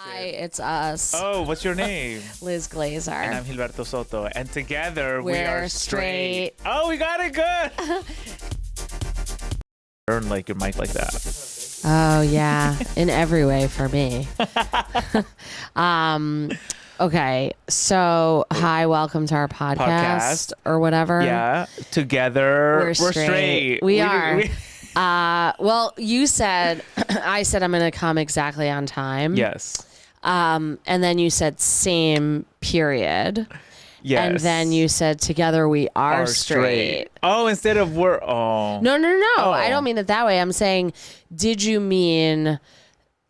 Hi, it's us. Oh, what's your name? Liz Glazer. And I'm Jilberto Soto. And together we We're are straight. Oh, we got it good. Turn like your mic like that. Oh, yeah. In every way for me. Okay. So, hi, welcome to our podcast. Or whatever. Yeah. Together We're straight. We are. Well, you said, I said I'm going to come exactly on time. Yes. And then you said same period. Yes. And then you said together we are straight. Oh, instead of we're No. Oh. I don't mean it that way. I'm saying, did you mean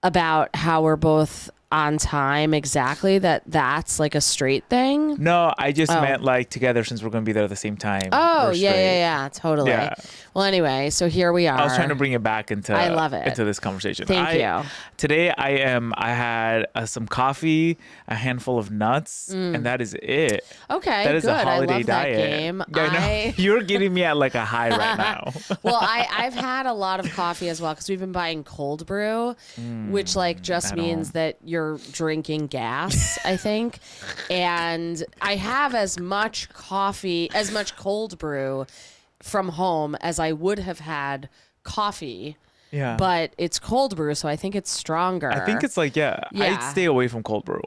about how we're both on time exactly, that's like a straight thing? No, I just meant like together since we're going to be there at the same time. Oh, We're straight. yeah, totally. Yeah. Well, anyway, so here we are. I was trying to bring it back into I love it. into this conversation. Thank you. Today I had some coffee, a handful of nuts, and that is it. Okay, that is good. a holiday I love diet. that game. Yeah, I know. You're getting me at like a high right now. Well, I've had a lot of coffee as well because we've been buying cold brew, which like just means that you're drinking gas, I think. And I have as much cold brew from home as I would have had coffee. Yeah. But it's cold brew, so I think it's stronger. I think it's like, I'd stay away from cold brew.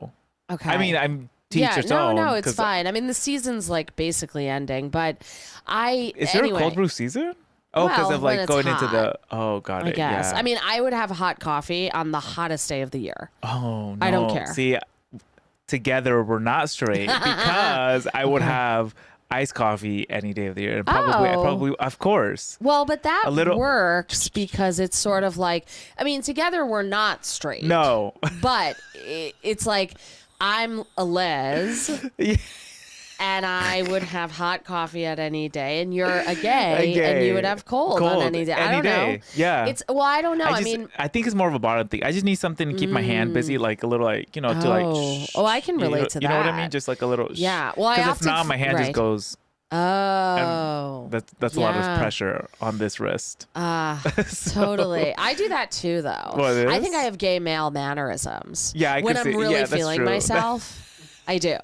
Okay. I mean, I'm teach your no, own. it's fine. I mean, the season's like basically ending, but Is there a cold brew season? Oh, because well, of like going hot, into the, got it. I guess. Yeah. I mean, I would have hot coffee on the hottest day of the year. Oh, no. I don't care. See, together we're not straight because I would have iced coffee any day of the year. And probably, of course. Well, but that works because it's sort of like, I mean, together we're not straight. No. But it's like, I'm a Les. And I would have hot coffee at any day, and you're a gay, and you would have cold on any day. I don't know. Yeah. I don't know. I think it's more of a bottom thing. I just need something to keep my hand busy, like a little, like, to like. Oh, I can relate to that. You know what I mean? Just like a little. Yeah. Well, because if not, my hand just goes. Oh. That's a lot of pressure on this wrist. Totally. I do that too, though. What is? I think I have gay male mannerisms. Yeah, when I'm really feeling myself, I do.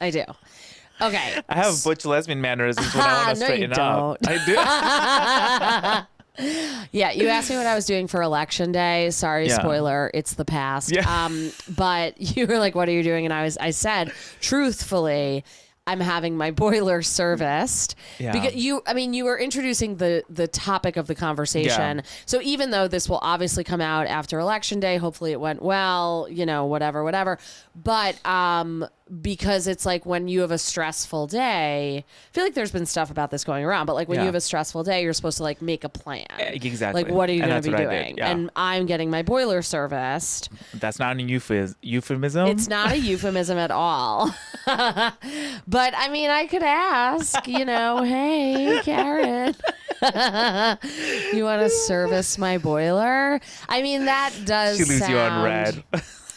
Okay. I have butch lesbian mannerisms when I want to straighten up. I do. Yeah, you asked me what I was doing for election day. Sorry, spoiler, it's the past. Yeah. But you were like, what are you doing? And I said, truthfully, I'm having my boiler serviced. Yeah. Because you were introducing the topic of the conversation. Yeah. So even though this will obviously come out after election day, hopefully it went well, whatever. But because it's like when you have a stressful day, I feel like there's been stuff about this going around, but like when you have a stressful day, you're supposed to like make a plan. Exactly. Like, what are you going to be doing? I did, yeah. And I'm getting my boiler serviced. That's not a euphemism. It's not a euphemism at all. But I mean, I could ask, hey, Karen, you want to service my boiler? I mean, that does She leaves you on red.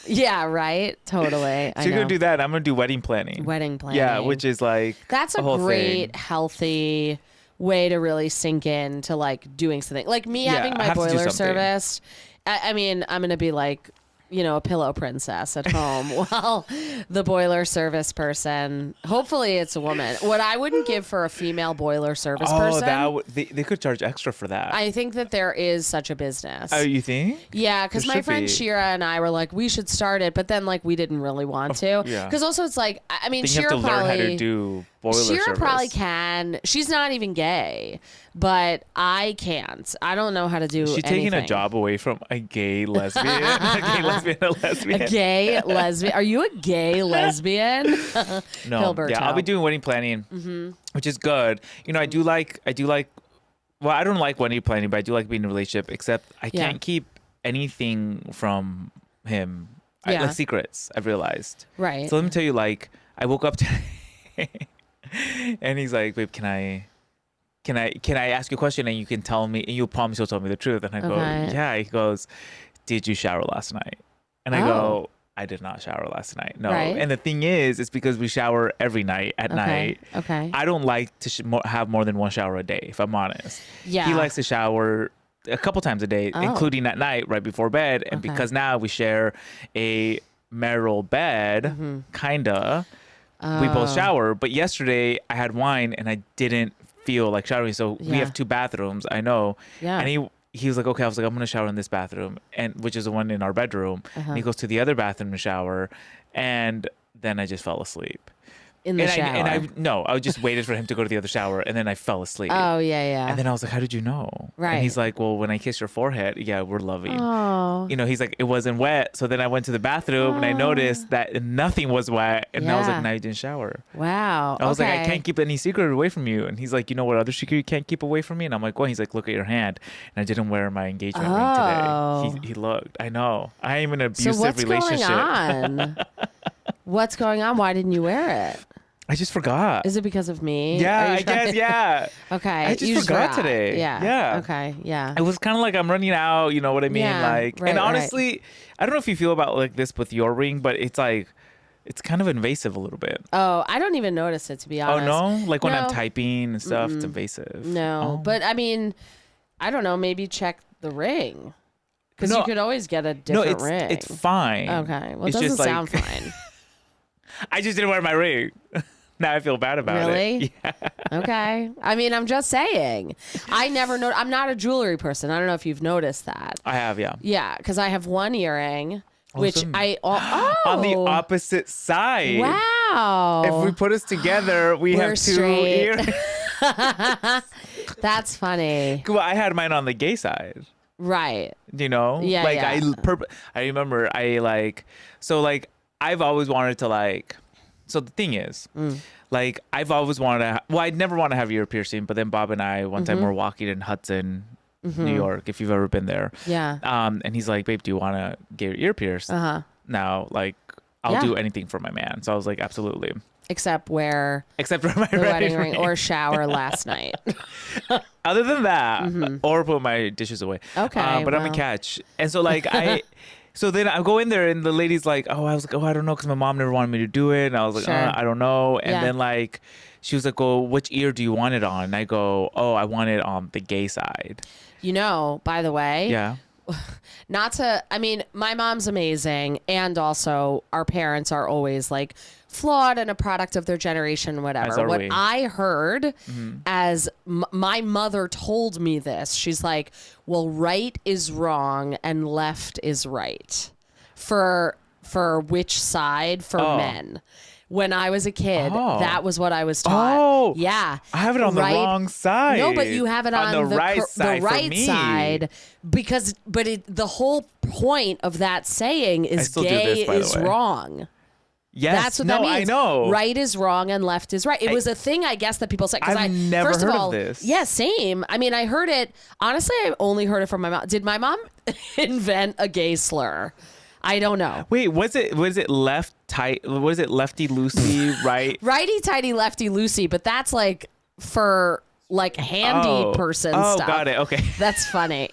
Yeah, right. Totally. So you're going to do that. I'm going to do wedding planning. Yeah, which is like that's a great, healthy way to really sink in to like doing something. Like me having my boiler serviced. I mean, I'm going to be like, a pillow princess at home while the boiler service person, hopefully it's a woman. What I wouldn't give for a female boiler service person. They could charge extra for that. I think that there is such a business. Oh, you think? Yeah, because my friend Shira and I were like, we should start it, but then like we didn't really want to. Yeah. Because also it's like, I mean, Shira probably learn how to do boiler Shira service. probably can. She's not even gay, but I can't. I don't know how to do. She's taking a job away from a gay lesbian. A gay lesbian. Are you a gay lesbian? No. Gilberto. Yeah, I'll be doing wedding planning, which is good. I do like. Well, I don't like wedding planning, but I do like being in a relationship. Except I can't keep anything from him. Like secrets. I've realized. Right. So let me tell you. Like, I woke up today, and he's like, "Babe, can I ask you a question and you can tell me and you promise you'll tell me the truth?" And I go, "Yeah." He goes, "Did you shower last night?" And I go, "I did not shower last night." No. Right. And the thing is, it's because we shower every night at night. Okay. I don't like to have more than one shower a day, if I'm honest. Yeah. He likes to shower a couple times a day, including at night right before bed. And because now we share a marital bed, kinda, we both shower. But yesterday I had wine and I didn't feel like showering. So we have 2 bathrooms. I know. Yeah. And he was like, okay. I was like, I'm gonna shower in this bathroom, and which is the one in our bedroom. And he goes to the other bathroom to shower, and then I just fell asleep. In the shower. I just waited for him to go to the other shower, and then I fell asleep. Oh, yeah. And then I was like, how did you know? Right. And he's like, well, when I kiss your forehead, yeah, we're loving. Oh. You know, he's like, it wasn't wet. So then I went to the bathroom and I noticed that nothing was wet. And I was like, now you didn't shower. Wow. I was like, I can't keep any secret away from you. And he's like, you know what other secret you can't keep away from me? And I'm like, well, he's like, look at your hand. And I didn't wear my engagement ring today. He looked. I know. I am in an abusive relationship. So what's going on? What's going on? Why didn't you wear it? I just forgot. Is it because of me? Yeah, I guess, yeah. Okay. I just forgot today. Yeah. Okay, yeah. It was kind of like I'm running out, you know what I mean? Yeah, like, and honestly, I don't know if you feel about like this with your ring, but it's like, it's kind of invasive a little bit. Oh, I don't even notice it, to be honest. Oh, no? Like when I'm typing and stuff, it's invasive. No, but I mean, I don't know, maybe check the ring. Because you could always get a different ring. It's fine. Okay. Well, it doesn't sound fine. I just didn't wear my ring. Now I feel bad about it. Really? Yeah. Okay. I mean, I'm just saying. I never know. I'm not a jewelry person. I don't know if you've noticed that. I have, yeah. Yeah, because I have one earring, which on the opposite side. Wow. If we put us together, we're have 2 earrings. That's funny. Well, I had mine on the gay side. Right. You know? Yeah. Like I remember I've always wanted to like. So the thing is, like, I've always wanted to, I'd never want to have ear piercing, but then Bob and I, one time were walking in Hudson, New York, if you've ever been there. Yeah. And he's like, babe, do you want to get your ear pierced? Now, like, I'll do anything for my man. So I was like, absolutely. Except for my the wedding ring or shower last night. Other than that, or put my dishes away. Okay. But I'm a catch. And so, like, So then I go in there and the lady's like, I was like, I don't know, because my mom never wanted me to do it. And I was like, I don't know. And then like, she was like, well, which ear do you want it on? And I go, I want it on the gay side. You know, by the way. Yeah. I mean, my mom's amazing. And also our parents are always like flawed and a product of their generation, whatever. What I heard as my mother told me this, she's like, well, right is wrong and left is right for which side for men. When I was a kid, that was what I was taught. Oh, yeah. I have it on the wrong side. No, but you have it on the right side because, the whole point of that saying is gay is wrong. Yes. That's what that means. I know. Right is wrong and left is right. It was a thing, I guess, that people said. I've never heard of this. Yeah, same. I mean, I heard it. Honestly, I only heard it from my mom. Did my mom invent a gay slur? I don't know. Wait, was it left tight? Was it lefty loosey, right? Righty tighty, lefty loosey, but that's like for like handy person stuff. Oh, got it. Okay. That's funny.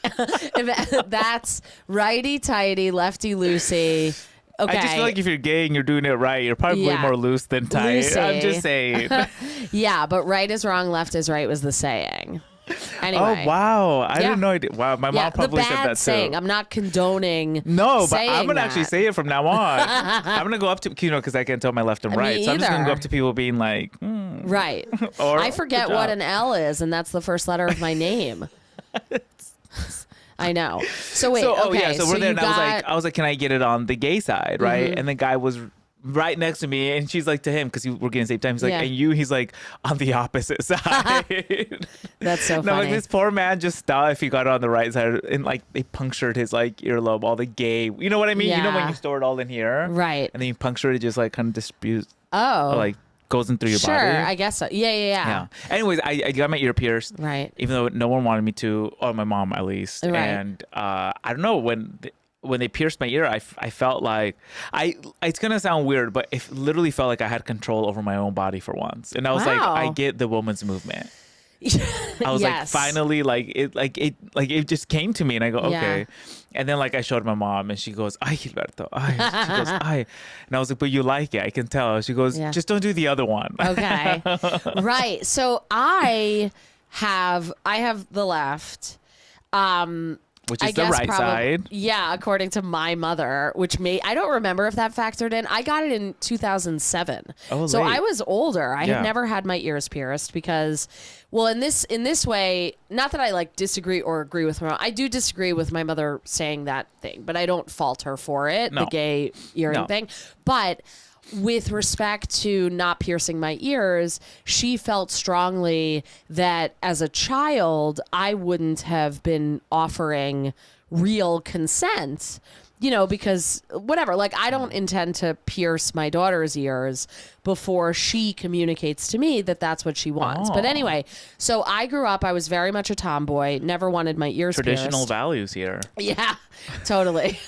That's righty tighty, lefty loosey. Okay. I just feel like if you're gay and you're doing it right, you're probably way more loose than tight. Loosey. I'm just saying. Yeah, but right is wrong, left is right was the saying. Anyway. Oh, wow. I didn't know. Wow, my mom probably said that saying. too. I'm not condoning. No, but I'm going to actually say it from now on. I'm going to go up to, because I can't tell my left and right. So I'm just going to go up to people being like, Right. Or, I forget what an L is, and that's the first letter of my name. I know. So wait. So we're there, and I was like, can I get it on the gay side, right? And the guy was right next to me, and she's like to him because we're getting the same time. He's like, and you? He's like on the opposite side. That's so funny. No, like this poor man just thought if he got it on the right side, and like they punctured his like earlobe, all the gay. You know what I mean? Yeah. You know when you store it all in here, right? And then you puncture it, just like kind of disputes. Oh, like goes in through your body. Sure, I guess so. Yeah. Anyways, I got my ear pierced. Right. Even though no one wanted me to, or my mom at least. Right. And I don't know, when they pierced my ear, I felt like it's gonna sound weird, but it literally felt like I had control over my own body for once. And I was like, I get the woman's movement. I was like, finally, it just came to me, and I go, okay. And then like I showed my mom, and she goes, "Ay, Gilberto, ay." She goes, "Ay," and I was like, "But you like it, I can tell." She goes, "Just don't do the other one." Okay, right. So I have the left. Which is the right side. Yeah, according to my mother, which I don't remember if that factored in. I got it in 2007. Oh, so late. I was older. I had never had my ears pierced because, well, in this way, not that I like disagree or agree with her. I do disagree with my mother saying that thing, but I don't fault her for it, the gay earring thing. But with respect to not piercing my ears, she felt strongly that as a child, I wouldn't have been offering real consent, because whatever, like I don't intend to pierce my daughter's ears before she communicates to me that that's what she wants. But anyway, so I grew up, I was very much a tomboy, never wanted my ears Traditional pierced. values here. Yeah, totally.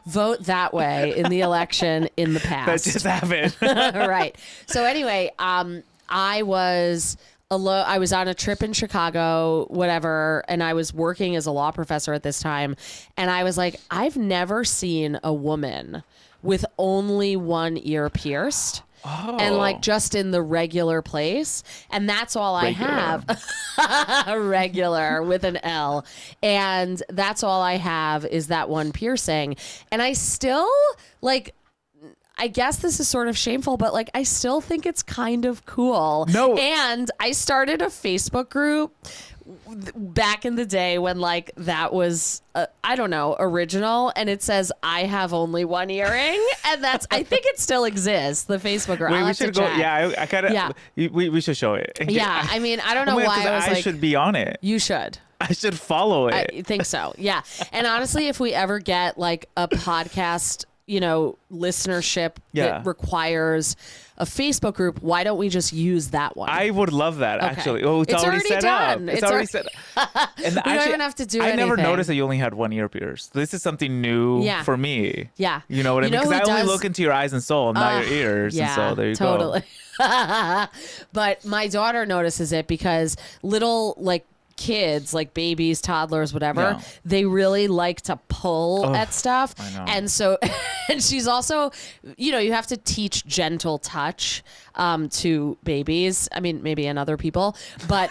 Vote that way in the election in the past. That just happened. Right. So anyway, I was on a trip in Chicago, whatever, and I was working as a law professor at this time. And I was like, I've never seen a woman with only one ear pierced. Oh. And like just in the regular place. And that's all I have. Regular with an L. And that's all I have is that one piercing. And I still like, I guess this is sort of shameful, but like I still think it's kind of cool. No. And I started a Facebook group back in the day when like that was I don't know, original, and it says I have only one earring, and I think it still exists, the Facebook group. Wait, we should go. Yeah, I kind of. Yeah. We should show it. Yeah, I mean, I don't know why I was I should be on it. You should. I should follow it. I think so. Yeah, and honestly, if we ever get like a podcast, listenership that requires a Facebook group, why don't we just use that one? I would love that, actually. Oh, it's already set done. up. It's already set up. And we don't even have to do anything. I never noticed that you only had one ear pierced. This is something new for me. Yeah. You know what I mean? Because I only look into your eyes and soul, not your ears. Yeah, and so there you totally. But my daughter notices it because little, like, kids, like babies, toddlers, whatever, they really like to pull at stuff. I know. And so, and she's also, you have to teach gentle touch to babies. I mean, maybe and other people, but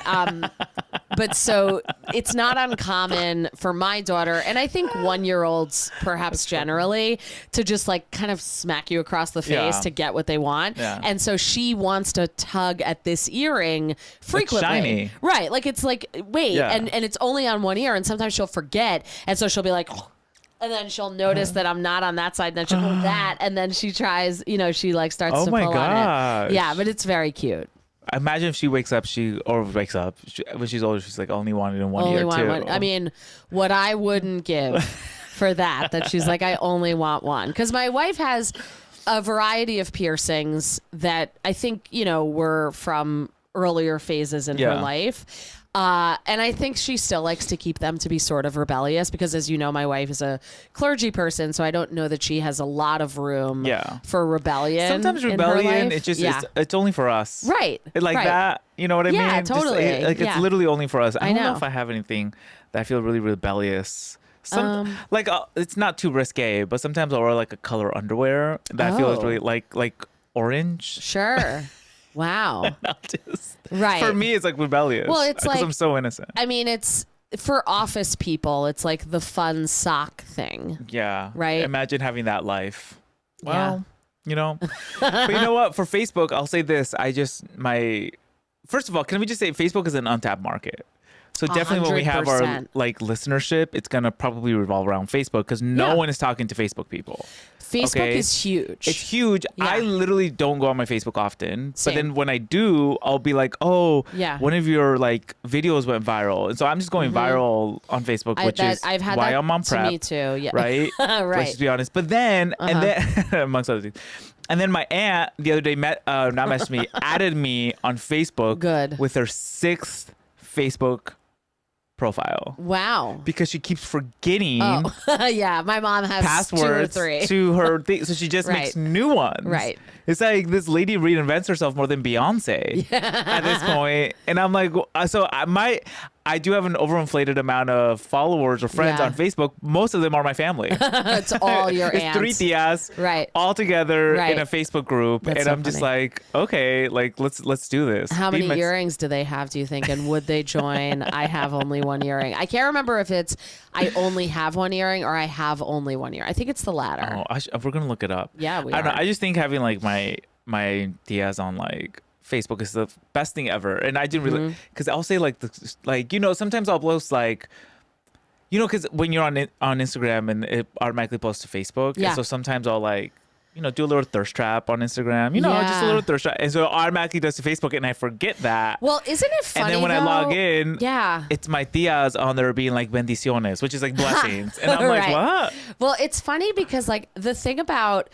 so it's not uncommon for my daughter, and I think 1-year-olds perhaps generally, to just like kind of smack you across the face to get what they want. Yeah. And so she wants to tug at this earring frequently. It's shiny. Right. Like it's like, wait, and it's only on one ear, and sometimes she'll forget, and so she'll be like, and then she'll notice that I'm not on that side, and then she'll go that, and then she tries, she like starts to pull on it. Yeah, but it's very cute. Imagine if she wakes up, when she's older, she's like only wanted in one ear too. I mean, what I wouldn't give for that she's like, I only want one. Because my wife has a variety of piercings that I think, were from earlier phases in her life. And I think she still likes to keep them to be sort of rebellious because, as you know, my wife is a clergy person, so I don't know that she has a lot of room for rebellion. Sometimes rebellion, it's just it's only for us, right? That, you know what I mean? Yeah, totally. It's literally only for us. I don't know if I have anything that I feel really rebellious. It's not too risque, but sometimes I'll wear like a color underwear that I feel is really like orange. Sure. Wow. Right. For me, it's like rebellious. Well, it's like, I'm so innocent. I mean, it's for office people. It's like the fun sock thing. Yeah. Right. Imagine having that life. Well, but you know what? For Facebook, I'll say this. First of all, can we just say Facebook is an untapped market? So definitely 100%. When we have our like listenership, it's going to probably revolve around Facebook because no one is talking to Facebook people. Facebook is huge. It's huge. Yeah. I literally don't go on my Facebook often. Same. But then when I do, I'll be like, one of your like videos went viral. And so I'm just going viral on Facebook, which is why I'm on prep. Me too. Yeah. Right? Right. Let's just be honest. But then, and then amongst other things. And then my aunt the other day added me on Facebook with her 6th Facebook profile. Wow. Because she keeps forgetting yeah, my mom has passwords 2 or 3 to her thing, so she just makes new ones. Right. It's like this lady reinvents herself more than Beyonce at this point. And I'm like, I do have an overinflated amount of followers or friends on Facebook. Most of them are my family. It's all your it's aunts. 3 tias right. all together in a Facebook group. That's and so I'm just like, okay, like let's do this. How many earrings do they have, do you think? And would they join I have only one earring? I can't remember if it's I only have one earring or I have only one earring. I think it's the latter. Oh, we're going to look it up. Yeah, we I don't are. know. I just think having like my tias on like Facebook is the best thing ever. And I didn't really, because I'll say like, sometimes I'll post like, because when you're on Instagram and it automatically posts to Facebook. Yeah. And so sometimes I'll like, do a little thirst trap on Instagram, just a little thirst trap. And so it automatically does to Facebook and I forget that. Well, isn't it funny, And then when I log in, yeah, it's my tias on there being like bendiciones, which is like blessings. And I'm like, what? Well, it's funny because like the thing about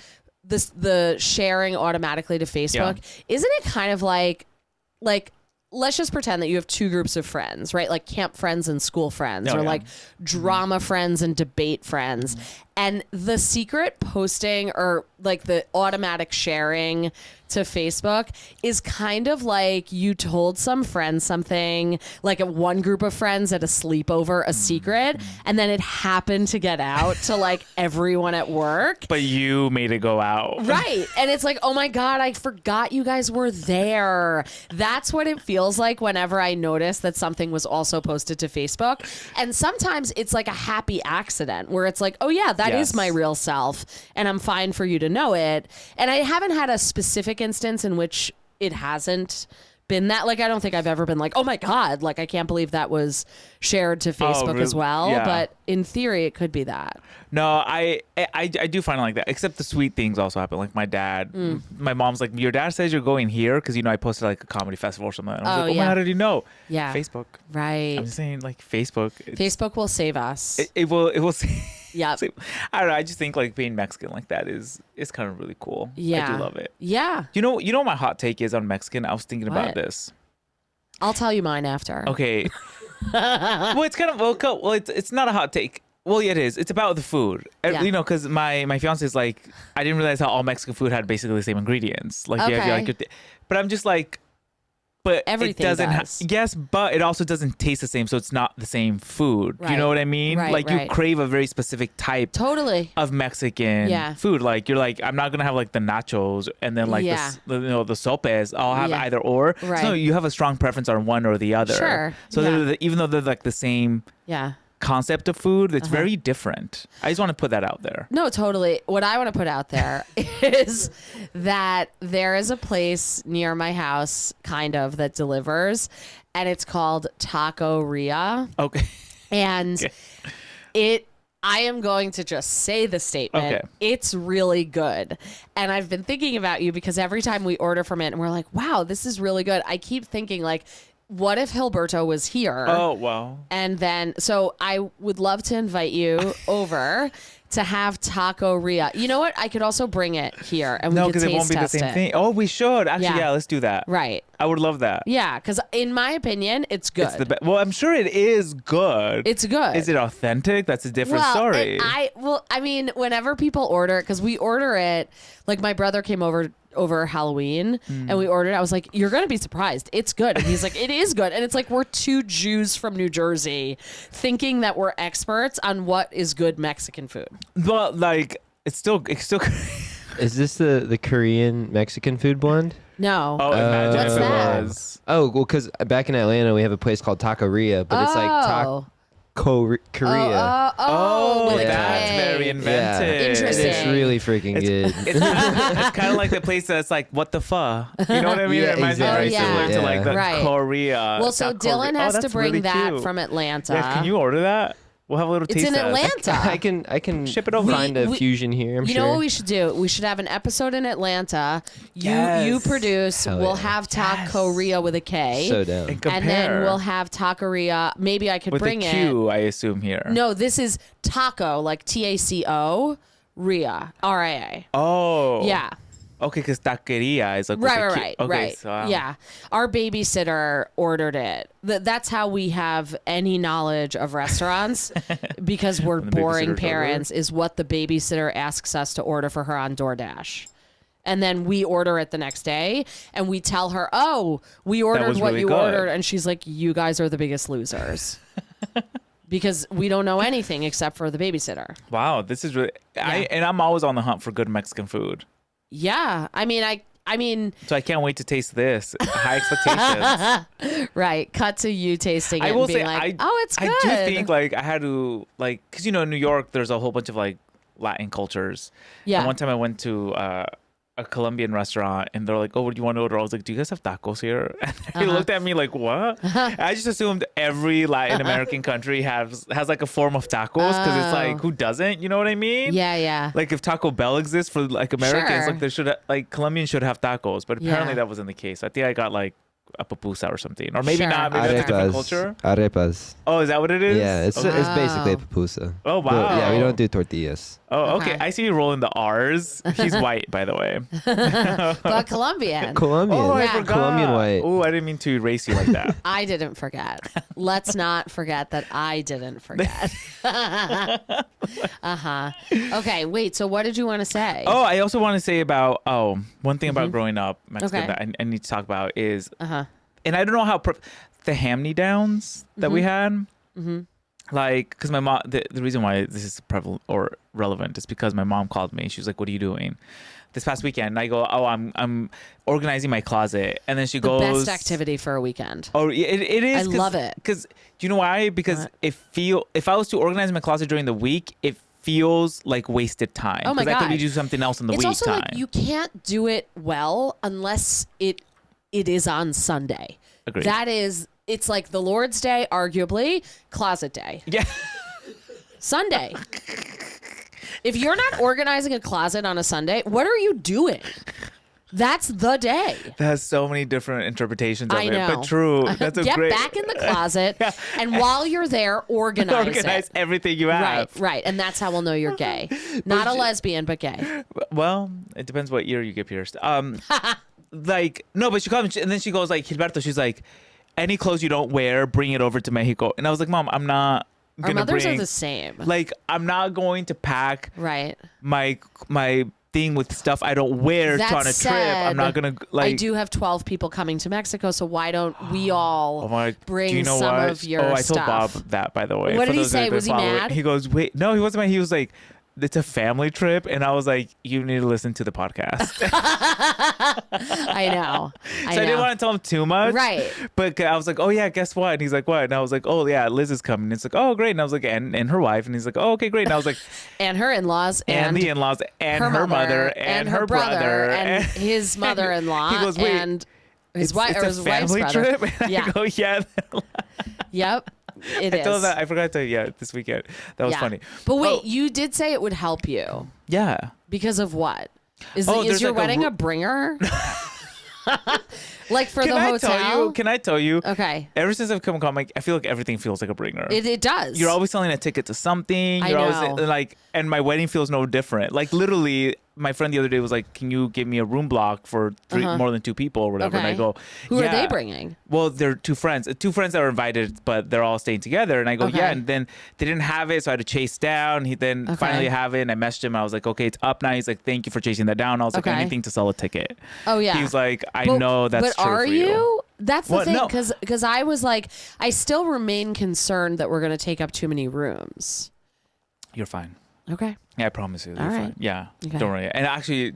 the sharing automatically to Facebook, isn't it kind of like let's just pretend that you have two groups of friends, right? Like camp friends and school friends, or like drama friends and debate friends. And the secret posting or like the automatic sharing to Facebook is kind of like you told some friend something, like one group of friends at a sleepover, a secret, and then it happened to get out to like everyone at work. But you made it go out. Right. And it's like, oh my God, I forgot you guys were there. That's what it feels like whenever I notice that something was also posted to Facebook. And sometimes it's like a happy accident where it's like, oh yeah, that is my real self and I'm fine for you to know it. And I haven't had a specific instance in which it hasn't been that. Like, I don't think I've ever been like, oh my God, like I can't believe that was shared to Facebook as well. Yeah. But in theory, it could be that. No, I do find it like that. Except the sweet things also happen. Like my dad, my mom's like, your dad says you're going here because I posted like a comedy festival or something. And I was like, my, how did he know? Yeah, Facebook. Right. I'm just saying, like Facebook. Facebook will save us. It will. Yeah. I don't know. I just think like being Mexican like that is kind of really cool. Yeah. I do love it. Yeah. You know what my hot take is on Mexican? I was thinking about this. I'll tell you mine after. Okay. Well, it's kind of it's not a hot take. Well, yeah, it is. It's about the food. Yeah. Because my fiance is like, I didn't realize how all Mexican food had basically the same ingredients. Like, but I'm just like, but everything it doesn't. does. Yes, but it also doesn't taste the same, so it's not the same food. Right. You know what I mean? Right, like you crave a very specific type of Mexican food. Like you're like, I'm not gonna have like the nachos and then like the sopes. I'll have either or. Right. So you have a strong preference on one or the other. Sure. So even though they're like the same. Yeah. Concept of food, it's very different. I just want to put that out there. No, totally. What I want to put out there is that there is a place near my house kind of that delivers, and it's called Taco-ria. Okay. And I am going to just say the statement. Okay. It's really good. And I've been thinking about you because every time we order from it and we're like, wow, this is really good. I keep thinking like, what if Gilberto was here? Oh, wow. And then, so I would love to invite you over to have Taco-ria. You know what? I could also bring it here and we could taste test it. No, because it won't be the same thing. Oh, we should. Actually, yeah, let's do that. Right. I would love that. Yeah, because in my opinion, it's good. It's the best. Well, I'm sure it is good. It's good. Is it authentic? That's a different story. I mean, whenever people order it, because we order it, like my brother came over Halloween and we ordered, I was like, you're gonna be surprised, it's good. And he's like, it is good. And it's like, we're two Jews from New Jersey thinking that we're experts on what is good Mexican food. But like it's still Is this the Korean Mexican food blend? No. Oh, imagine what's if that? It was. Oh, well, because back in Atlanta we have a place called Taco-ria, but it's like Korea. That's very inventive. Yeah. Interesting. It's really freaking good. It's kind of like the place that's like, what the fuck? You know what I mean? Yeah, it reminds me very similar to like the Korea. Well, so Dylan has to bring that from Atlanta. Yeah, can you order that? We'll have a little taste. It's in Atlanta. I can ship it over. Find a fusion here. I'm sure. You know what we should do? We should have an episode in Atlanta. You produce. We'll have Taco-ria with a K. So down. And then we'll have Taco-ria. Maybe I could bring it with a Q, I assume here. No, this is taco, like TACO, Ria, RIA. Oh. Yeah. Okay, because taqueria is like right. Okay, so, yeah. Our babysitter ordered it. That's how we have any knowledge of restaurants because we're boring parents. Is what the babysitter asks us to order for her on DoorDash. And then we order it the next day and we tell her, oh, we ordered what you ordered. And she's like, you guys are the biggest losers. Because we don't know anything except for the babysitter. Wow, this is really... And I'm always on the hunt for good Mexican food. Yeah. I mean... So I can't wait to taste this. High expectations. Right. Cut to you tasting it and being like, oh, it's good. I do think like I had to like... Because, in New York, there's a whole bunch of like Latin cultures. Yeah. And one time I went to... a Colombian restaurant and they're like, oh, what do you want to order? I was like, do you guys have tacos here? And he looked at me like, what? I just assumed every Latin American country has like a form of tacos because it's like, who doesn't? You know what I mean? Yeah. Like if Taco Bell exists for like Americans, like they should like Colombians should have tacos, but apparently that wasn't the case. I think I got like a pupusa or something, or maybe not. Maybe that's a different culture. Arepas. Oh, is that what it is? Yeah, it's basically a pupusa. Oh wow. But, yeah, we don't do tortillas. Oh, okay. I see you rolling the R's. She's white, by the way. But Colombian. Oh, I forgot. Colombian white. Oh, I didn't mean to erase you like that. I didn't forget. Let's not forget that I didn't forget. Okay, wait. So what did you want to say? Oh, I also want to say about one thing about growing up Mexican that I need to talk about is and I don't know how the hand-me-downs that we had. Like, because my mom, the reason why this is prevalent or relevant is because my mom called me. She was like, what are you doing this past weekend? And I go, oh, I'm organizing my closet. And then she goes, best activity for a weekend. Oh, it is. I love it. Because do you know why? Because if I was to organize my closet during the week, it feels like wasted time. Oh my God. Because I could do something else in the week time. It's also like you can't do it well unless it is on Sunday. Agreed. It's like the Lord's Day, arguably, closet day. Yeah. Sunday. If you're not organizing a closet on a Sunday, what are you doing? That's the day. That has so many different interpretations of I know. it. But true. That's a Get great... back in the closet, and while you're there, organize everything you have. Right. And that's how we'll know you're gay. Not a lesbian, but gay. Well, it depends what year you get pierced. Like, no, but she called me, and then she goes like, Gilberto, she's like, any clothes you don't wear, bring it over to Mexico. And I was like, Mom, I'm not gonna Our mothers are the same. Like, I'm not going to pack my thing with stuff I don't wear on a trip. I'm not gonna like. I do have 12 people coming to Mexico, so why don't we all bring some of your stuff? I told Bob that, by the way. What did he say? Was he mad? He goes, wait, no, he wasn't mad. He was like, it's a family trip, and I was like, you need to listen to the podcast. I know. I didn't want to tell him too much, right? But I was like, oh yeah, guess what? And he's like, what? And I was like, oh yeah, Liz is coming. And it's like, oh great. And I was like, and her wife. And he's like, oh okay, great. And I was like, and her in-laws, and the in-laws, and her mother, and her brother, and his mother-in-law. He goes, wait, and his wife or his wife's brother. Trip? And yeah. I go, yeah. Yep. It is. That, I forgot to tell you, this weekend. That was funny. But wait, you did say it would help you. Yeah. Because of what? Is your like wedding a bringer? Like for the hotel? Can I tell you? Okay. Ever since I've come home, I feel like everything feels like a bringer. It does. You're always selling a ticket to something. You're always like, and my wedding feels no different. Like literally, my friend the other day was like, "Can you give me a room block for more than 2 people or whatever?" Okay. And I go, "Who are they bringing?" Well, they're 2 friends. 2 friends that were invited, but they're all staying together. And I go, "Yeah." And then they didn't have it, so I had to chase down. He then finally have it, and I messaged him. I was like, "Okay, it's up now." He's like, "Thank you for chasing that down." I was like, "Anything to sell a ticket." Oh yeah. He was like, "I know that's true for you." But are you? That's the thing, no. because I was like, I still remain concerned that we're going to take up too many rooms. You're fine. Okay. Yeah, I promise you. You're right. fine. Yeah. Okay. Don't worry. And actually,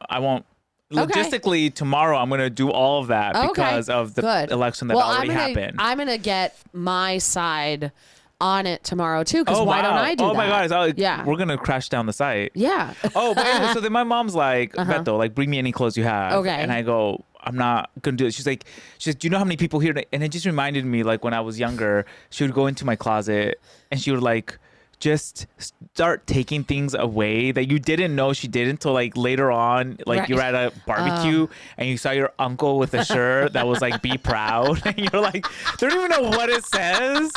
I won't. Logistically, tomorrow I'm going to do all of that because of the election that already happened. I'm going to get my side on it tomorrow too, because why don't I do that? Oh my God. We're going to crash down the site. Yeah. But anyway, so then my mom's like, Beto, like bring me any clothes you have. Okay. And I go, I'm not going to do it. She's like, do you know how many people here? And it just reminded me, like when I was younger, she would go into my closet and she would like, just start taking things away that you didn't know she did until like later on, like you were at a barbecue and you saw your uncle with a shirt that was like "Be proud," and you're like, they don't even know what it says.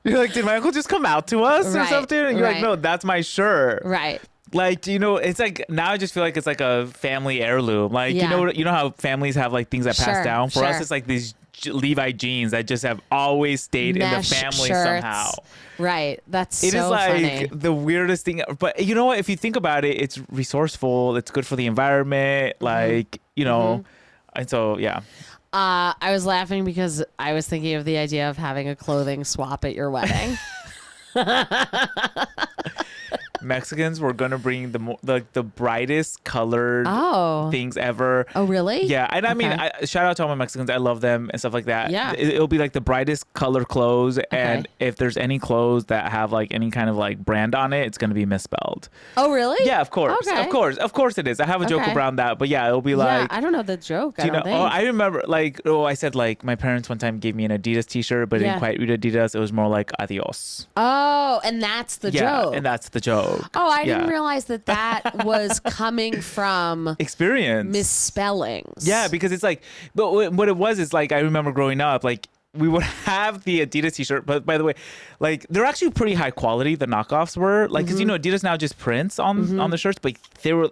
You're like, did my uncle just come out to us or something? And you're like, no, that's my shirt. Right. Like, it's like now I just feel like it's like a family heirloom. Like, you know how families have like things that pass down. For us, it's like these Levi jeans that just have always stayed in the family somehow. Right. That's so funny. It is like funny. the weirdest thing. But you know what? If you think about it, it's resourceful. It's good for the environment. Like, you know, and so, yeah. I was laughing because I was thinking of the idea of having a clothing swap at your wedding. Mexicans were gonna bring the brightest colored things ever. Oh, really? Yeah, and I mean, shout out to all my Mexicans. I love them and stuff like that. Yeah, it'll be like the brightest color clothes, and if there's any clothes that have like any kind of like brand on it, it's gonna be misspelled. Oh, really? Yeah, of course, of course it is. I have a joke around that, but yeah, it'll be like. I don't know the joke. Do you know? Oh, I remember I said like my parents one time gave me an Adidas T-shirt, but it didn't quite read Adidas. It was more like adios. Oh, and that's the joke. And that's the joke. Oh, I didn't realize that was coming from experience misspellings. Yeah, because it's like, but what it was is like I remember growing up, like we would have the Adidas T-shirt, but by the way, like they're actually pretty high quality. The knockoffs were like, because you know Adidas now just prints on the shirts, but they were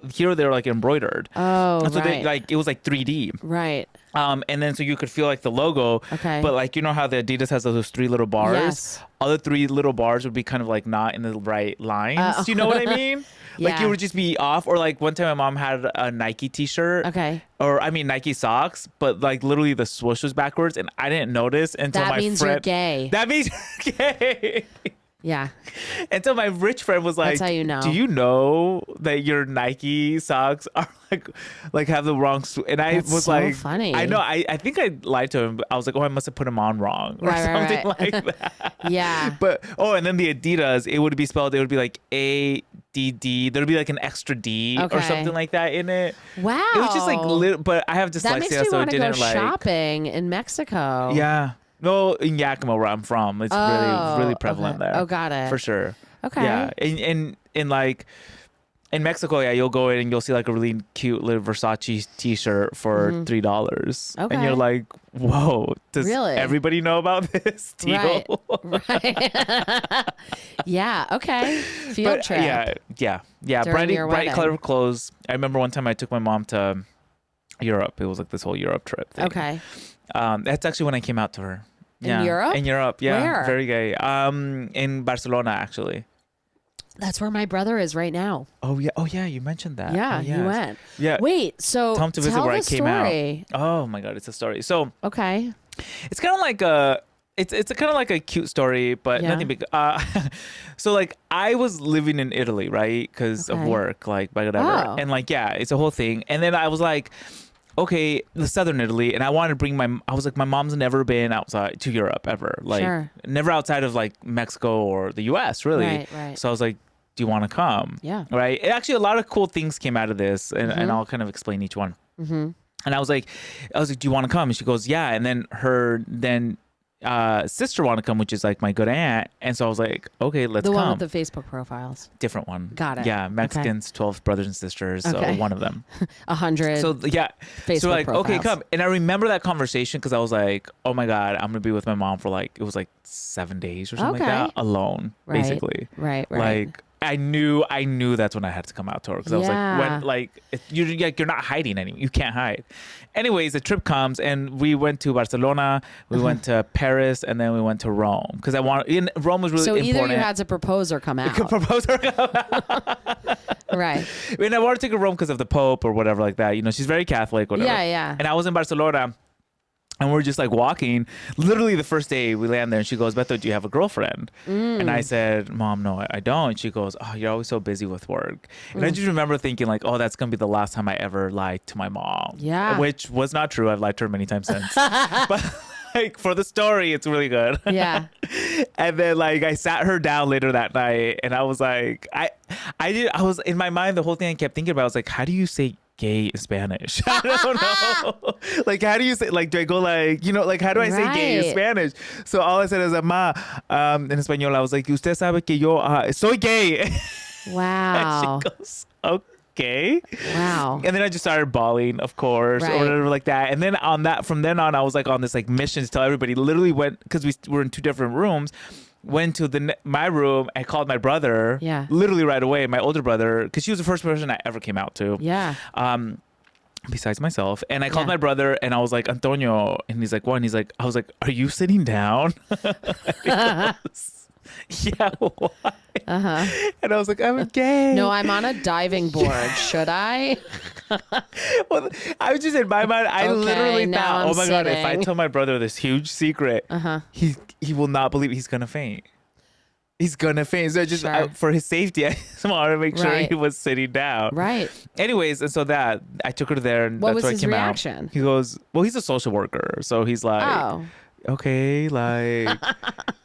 like embroidered. Oh, and so they, like it was like 3D. Right. And then so you could feel like the logo. Okay. But like you know how the Adidas has those 3 little bars. Yes. Other 3 little bars would be kind of like not in the right lines. Do you know what I mean? Like you would just be off. Or like one time my mom had a Nike T-shirt. Okay. Or I mean Nike socks, but like literally the swoosh was backwards, and I didn't notice until that means you're gay. That means you're gay. Yeah. Until my rich friend was like, that's how you know. Do you know that your Nike socks are like have the wrong and I that's was so like funny. I know I think I lied to him. I was like, oh, I must have put them on wrong or something like that. Yeah. But and then the Adidas, it would be spelled, it would be like ADD. There'd be like an extra D or something like that in it. Wow. It was just like but I have dyslexia, that makes me so it want to didn't go shopping in Mexico. Yeah. No, in Yakima, where I'm from, it's really prevalent there. Oh, got it. For sure. Okay. Yeah. In like in Mexico, you'll go in and you'll see like a really cute little Versace T-shirt for $3. Okay. And you're like, whoa, does really? Everybody know about this deal? Right. Yeah. Okay. Field trip. Yeah. Bright color clothes. I remember one time I took my mom to Europe. It was like this whole Europe trip thing. Okay. That's actually when I came out to her. In Europe? In Europe, yeah. Where? Very gay. In Barcelona, actually. That's where my brother is right now. Oh yeah, you mentioned that. Yeah, yes. he went. Yeah. Wait, so tell him to visit tell where the I came story. out. Oh my god, it's a story. So okay, it's kind of like it's kind of like a cute story, but nothing big. So like I was living in Italy, right, because of work, like whatever, and like it's a whole thing. And then I was like, okay, the southern Italy, and I wanted to bring my mom's never been outside to Europe ever, like never outside of like Mexico or the U.S. really. Right. So I was like, do you want to come? Yeah. Right. And actually, a lot of cool things came out of this, and I'll kind of explain each one. And I was like, do you want to come? And she goes, yeah. And then her sister wanted to come, which is like my good aunt. And so I was like, okay, let's come. The one with the Facebook profiles. Different one. Got it. Yeah, Mexicans, 12 brothers and sisters. So one of them. 100. So yeah. Facebook so like, profiles. okay, come. And I remember that conversation because I was like, oh my God, I'm gonna be with my mom for like, it was like 7 days or something like that, alone, basically. Right. Like I knew that's when I had to come out to her because I was like, you're not hiding anymore. You can't hide. Anyways, the trip comes and we went to Barcelona, we went to Paris, and then we went to Rome because Rome was really important. So either you had to propose or come out. Propose or come out. Right. I mean, I wanted to take her to Rome because of the Pope or whatever like that. You know, she's very Catholic, whatever. Yeah. And I was in Barcelona. And we're just like walking. Literally the first day we land there and she goes, Beto, do you have a girlfriend? And I said, Mom, no, I don't. She goes, oh, you're always so busy with work. And I just remember thinking like, oh, that's going to be the last time I ever lied to my mom. Yeah. Which was not true. I've lied to her many times since. But like for the story, it's really good. Yeah. And then like I sat her down later that night and I was like, I was in my mind, the whole thing I kept thinking about was like, how do you say gay in Spanish? I don't know. Like, how do you say, like, do I go like, you know, like, how do I say gay in Spanish? So all I said is, ma, in Espanol, I was like, usted sabe que yo soy gay. Wow. And she goes, okay. Wow. And then I just started bawling, of course, or whatever like that. And then from then on, I was like on this like mission to tell everybody, literally went, because we were in 2 different rooms, went to my room and called my brother. Yeah. Literally right away, my older brother, because she was the first person I ever came out to. Yeah. besides myself. And I called my brother and I was like, Antonio. And he's like, what? And he's like, I was like, are you sitting down? Yeah, why? And I was like, I'm gay. No, I'm on a diving board. Should I? Well, I was just in my mind, I literally thought, oh my God, if I tell my brother this huge secret, he will not believe he's going to faint. He's going to faint. So just for his safety, I just wanted to make sure he was sitting down. Right. Anyways, and so that, I took her there and what that's was where I his came reaction? out. He goes, well, he's a social worker. So he's like, okay, like,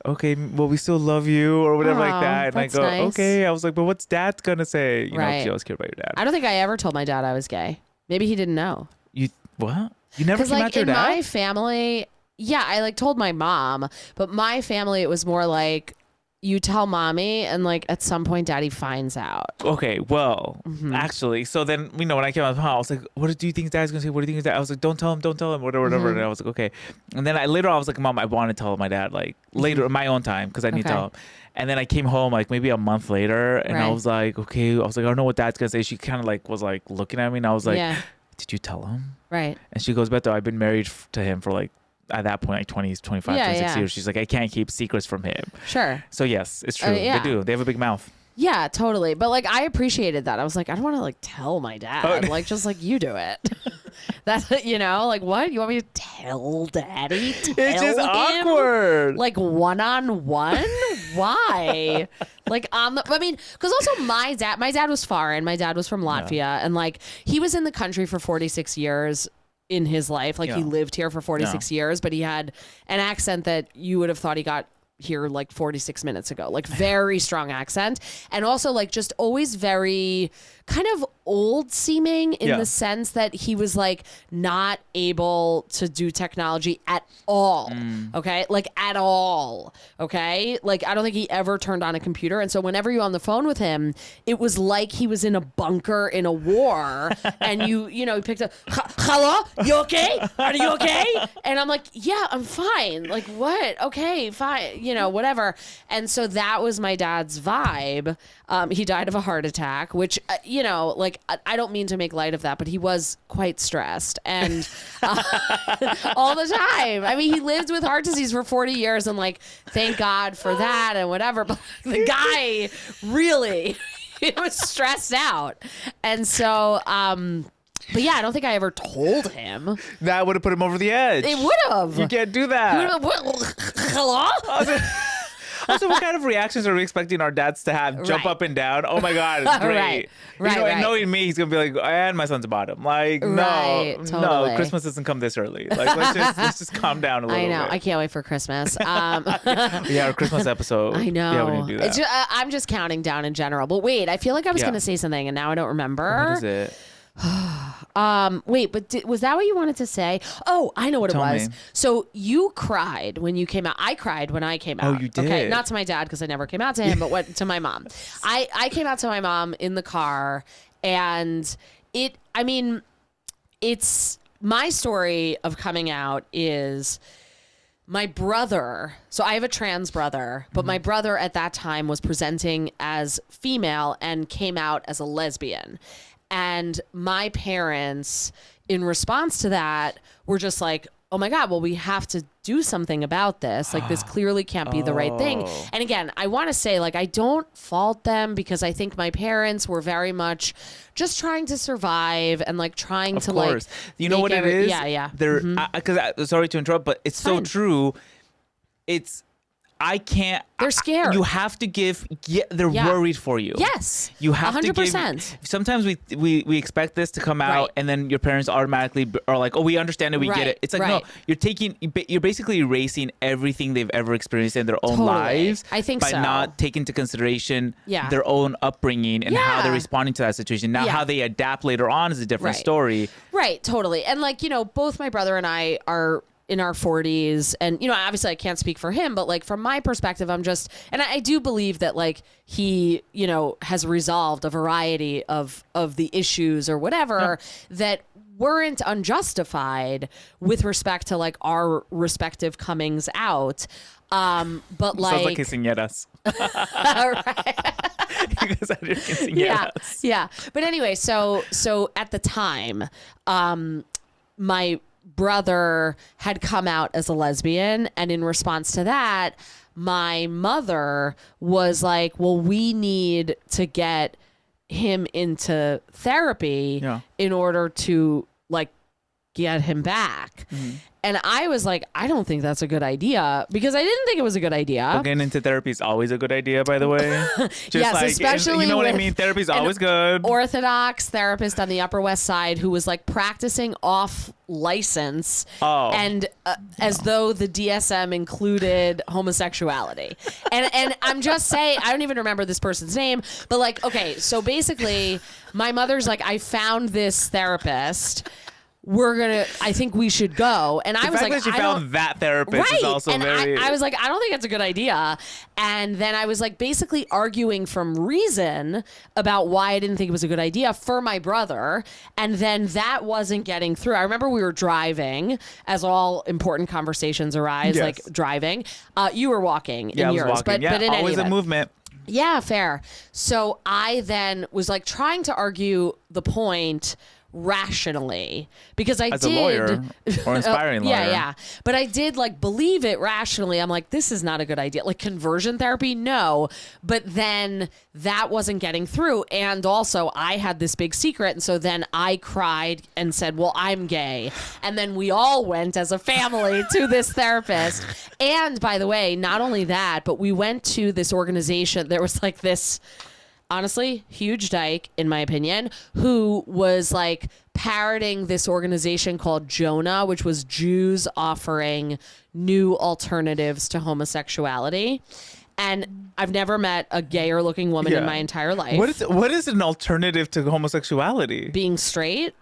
okay, well, we still love you or whatever like that. And I go, nice. Okay. I was like, but what's dad going to say? You know, 'cause you always care about your dad. I don't think I ever told my dad I was gay. Maybe he didn't know. You, what? You never came out to your dad? Because in my family, yeah, I like told my mom, but my family, it was more like, you tell mommy and like at some point daddy finds out. Okay, well, actually, so then, you know, when I came out of the house, I was like, what do you think dad's gonna say? What do you think dad? I was like, don't tell him, whatever. And I was like, okay. And then later on, I was like, Mom, I want to tell my dad, like later in my own time, because I need to tell him. And then I came home like maybe a month later and I was like, okay, I was like, I don't know what dad's gonna say. She kind of like was like looking at me and I was like, did you tell him? Right. And she goes, Beto, I've been married to him for like, at that point, like 25, 26 years. She's like, I can't keep secrets from him. Sure. So yes, it's true. They do. They have a big mouth. Yeah, totally. But like, I appreciated that. I was like, I don't want to like tell my dad. Like, just like you do it. That's, you know, like what? You want me to tell daddy? It's just awkward. Like one-on-one? Why? Like I mean, because also my dad was foreign. My dad was from Latvia. And like, he was in the country for 46 years. In his life, like he lived here for 46 years, but he had an accent that you would have thought he got here like 46 minutes ago, like very strong accent, and also like just always very kind of old seeming in the sense that he was like not able to do technology at all. Okay. Like at all. Okay. Like I don't think he ever turned on a computer. And so whenever you're on the phone with him, it was like he was in a bunker in a war and you know, he picked up, hello, you okay? Are you okay? And I'm like, yeah, I'm fine. Like what? Okay, fine. You know, whatever. And so that was my dad's vibe. He died of a heart attack, which, you know, like I don't mean to make light of that, but he was quite stressed and all the time. I mean, he lived with heart disease for 40 years and like, thank God for that and whatever. But the guy really he was stressed out. And so, but yeah, I don't think I ever told him. That would have put him over the edge. It would have. You can't do that. Hello? Also, what kind of reactions are we expecting our dads to have? Jump up and down? Oh my God, it's great. And knowing me, he's gonna be like, and my son's a bottom. Like, no, Christmas doesn't come this early. Like, let's just calm down a little bit. I know. I can't wait for Christmas. Yeah, our Christmas episode. I know. Yeah, we're gonna do that. I'm just counting down in general. But wait, I feel like I was gonna say something, and now I don't remember. What is it? Wait, but was that what you wanted to say? Oh, I know what it was. So you cried when you came out. I cried when I came out. Oh, you did? Okay, not to my dad because I never came out to him, but to my mom. I came out to my mom in the car, and it's my story of coming out is my brother. So I have a trans brother, but my brother at that time was presenting as female and came out as a lesbian. And my parents, in response to that, were just like, oh my God, well, we have to do something about this. Like, this clearly can't be the right thing. And again, I want to say, like, I don't fault them because I think my parents were very much just trying to survive and like trying to like. You know what it is? Yeah. They're, because sorry to interrupt, but it's so true. I can't. They're scared. You have to give. They're worried for you. Yes. You have 100%. To give. Sometimes we expect this to come out, and then your parents automatically are like, "Oh, we understand it. We get it." It's like no, you're basically erasing everything they've ever experienced in their own lives. I think by not taking into consideration their own upbringing and how they're responding to that situation. Now, how they adapt later on is a different story. Right. Totally. And like both my brother and I are in our 40s, and obviously I can't speak for him, but like from my perspective, I'm just, and I do believe that like he has resolved a variety of the issues or whatever that weren't unjustified with respect to like our respective comings out. But like, sounds like quinceañeras. Right. You guys had your quinceañeras. Yeah. But anyway, so at the time, my brother had come out as a lesbian, and in response to that, my mother was like, well, we need to get him into therapy in order to like get him back. And I was like, I don't think that's a good idea, because I didn't think it was a good idea. But getting into therapy is always a good idea, by the way. Yes, like, especially you know what I mean? Therapy is always good. Orthodox therapist on the Upper West Side who was like practicing off license and as though the DSM included homosexuality. And I'm just saying, I don't even remember this person's name, but like, okay, so basically my mother's like, I found this therapist. I think we should go. And I was like, that you found that therapist is also and very... I was like, I don't think it's a good idea. And then I was like basically arguing from reason about why I didn't think it was a good idea for my brother. And then that wasn't getting through. I remember we were driving, as all important conversations arise, like driving. You were walking in yours. Walking. But in always any event, a movement. Yeah, fair. So I then was like trying to argue the point rationally, because I as did a lawyer or inspiring lawyer. Yeah. But I did like believe it rationally. I'm like, this is not a good idea. Like conversion therapy, no. But then that wasn't getting through. And also I had this big secret. And so then I cried and said, well, I'm gay. And then we all went as a family to this therapist. And by the way, not only that, but we went to this organization. There was like this, honestly, huge dyke, in my opinion, who was like parroting this organization called Jonah, which was Jews offering new alternatives to homosexuality. And I've never met a gayer looking woman in my entire life. What is an alternative to homosexuality? Being straight.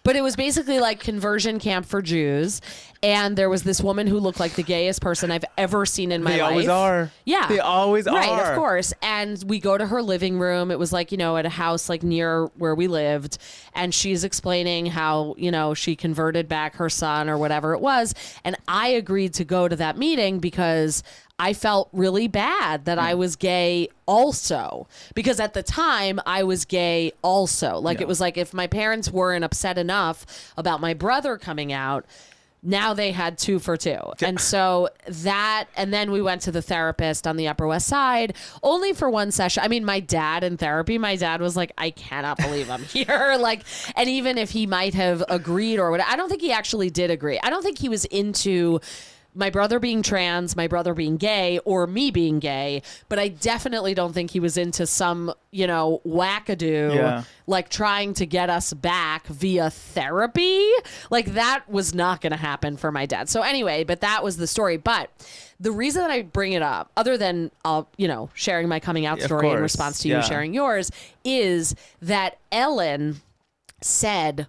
But it was basically like conversion camp for Jews. And there was this woman who looked like the gayest person I've ever seen in my life. They always are. Yeah. They always are. Right, of course. And we go to her living room. It was like, you know, at a house like near where we lived. And she's explaining how, you know, she converted back her son or whatever it was. And I agreed to go to that meeting because I felt really bad that I was gay also, because at the time I was gay also. Like it was like, if my parents weren't upset enough about my brother coming out, now they had 2 for 2. And so that, and then we went to the therapist on the Upper West Side only for one session. I mean, my dad in therapy, my dad was like, I cannot believe I'm here. Like, and even if he might have agreed or whatever, I don't think he actually did agree. I don't think he was into my brother being trans, my brother being gay, or me being gay, but I definitely don't think he was into some, you know, wackadoo, like trying to get us back via therapy. Like that was not going to happen for my dad. So anyway, but that was the story. But the reason that I bring it up, other than, you know, sharing my coming out story in response to you sharing yours, is that Ellen said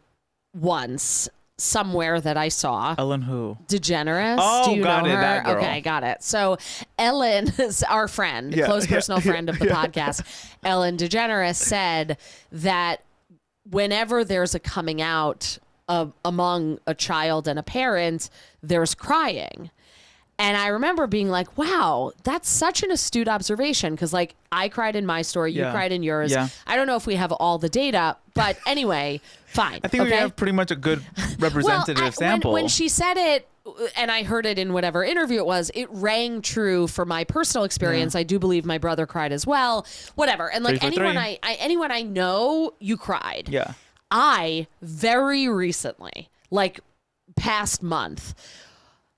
once, somewhere that I saw. Ellen who? DeGeneres. Oh, do you got know it. her? That girl. Okay, got it. So Ellen is our friend, close personal friend of the podcast. Ellen DeGeneres said that whenever there's a coming out among a child and a parent, there's crying. And I remember being like, wow, that's such an astute observation. Because, like, I cried in my story. You cried in yours. Yeah. I don't know if we have all the data. But anyway, fine. I think we have pretty much a good representative sample. When she said it, and I heard it in whatever interview it was, it rang true for my personal experience. I do believe my brother cried as well. Whatever. And, like, anyone I know, you cried. Yeah. I, very recently, like, past month,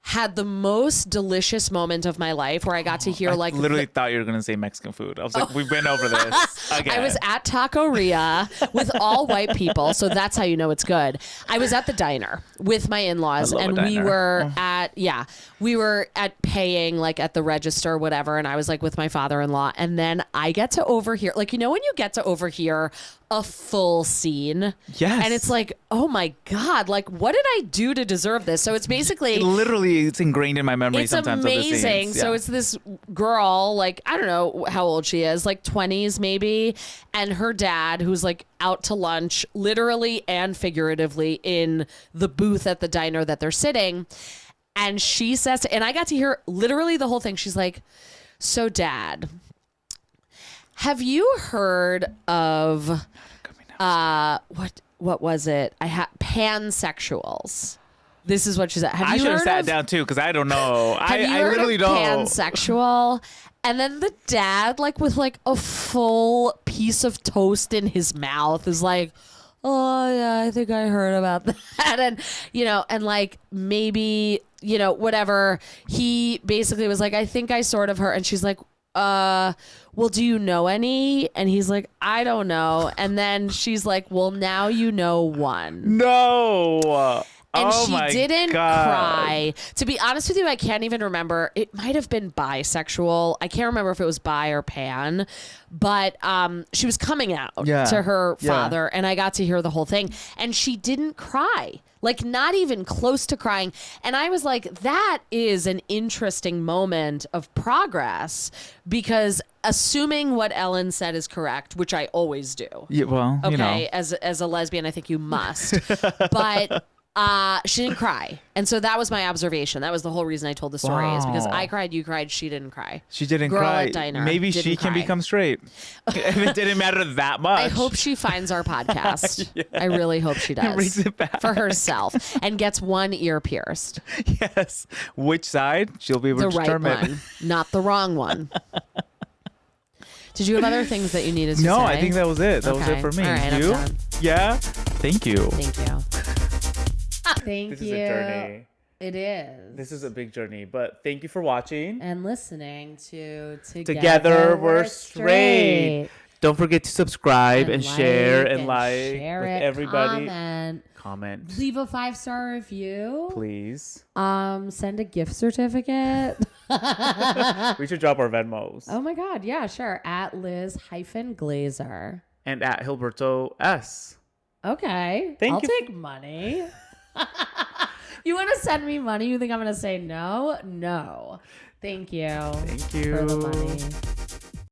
had the most delicious moment of my life where I got to hear I literally thought you were going to say Mexican food. I was like, we've been over this again. I was at Taqueria with all white people, so that's how you know it's good. I was at the diner with my in-laws, and we were at paying, like at the register, whatever, and I was like with my father-in-law, and then I get to overhear, like, you know when you get to overhear a full scene? Yes. And it's like, oh my God, like what did I do to deserve this? So it's basically... It literally literally, it's ingrained in my memory it's sometimes. Amazing. Of the scenes. Yeah. So it's this girl, like, I don't know how old she is, like 20s maybe. And her dad, who's like out to lunch, literally and figuratively, in the booth at the diner that they're sitting. And she says, and I got to hear literally the whole thing. She's like, so Dad, have you heard of what was it? Pansexuals. This is what she said. I should have sat down too, because I don't know. I literally don't. Pansexual. And then the dad, like with like a full piece of toast in his mouth, is like, oh yeah, I think I heard about that. And and like maybe, whatever. He basically was like, I think I sort of heard. And she's like, well, do you know any? And he's like, I don't know. And then she's like, well, now you know one. No. And she didn't cry. To be honest with you, I can't even remember. It might have been bisexual. I can't remember if it was bi or pan. But she was coming out to her father, and I got to hear the whole thing. And she didn't cry. Like, not even close to crying. And I was like, that is an interesting moment of progress, because assuming what Ellen said is correct, which I always do. Yeah, well, okay, as a lesbian, I think you must. But she didn't cry. And so that was my observation. That was the whole reason I told the story, is because I cried, you cried, she didn't cry. She didn't Girl cry. At diner Maybe she can become straight. If it didn't matter that much. I hope she finds our podcast. Yes. I really hope she does. Brings it back. For herself, and gets one ear pierced. Yes. Which side? She'll be able to determine. The right one, not the wrong one. Did you have other things that you needed to say? No, I think that was it. That was it for me. All right, you? I'm done. Yeah? Thank you. Thank you. Thank this you. Is a journey. It is. This is a big journey, but thank you for watching. And listening to Together We're Straight. Don't forget to subscribe and share and like with everybody. Comment. Leave a 5-star review. Please. Send a gift certificate. We should drop our Venmos. Oh my God. Yeah, sure. At Liz-Glazer. And at Gilberto S. Okay. I'll take money. You want to send me money? You think I'm going to say no? No. Thank you. Thank you. For the money.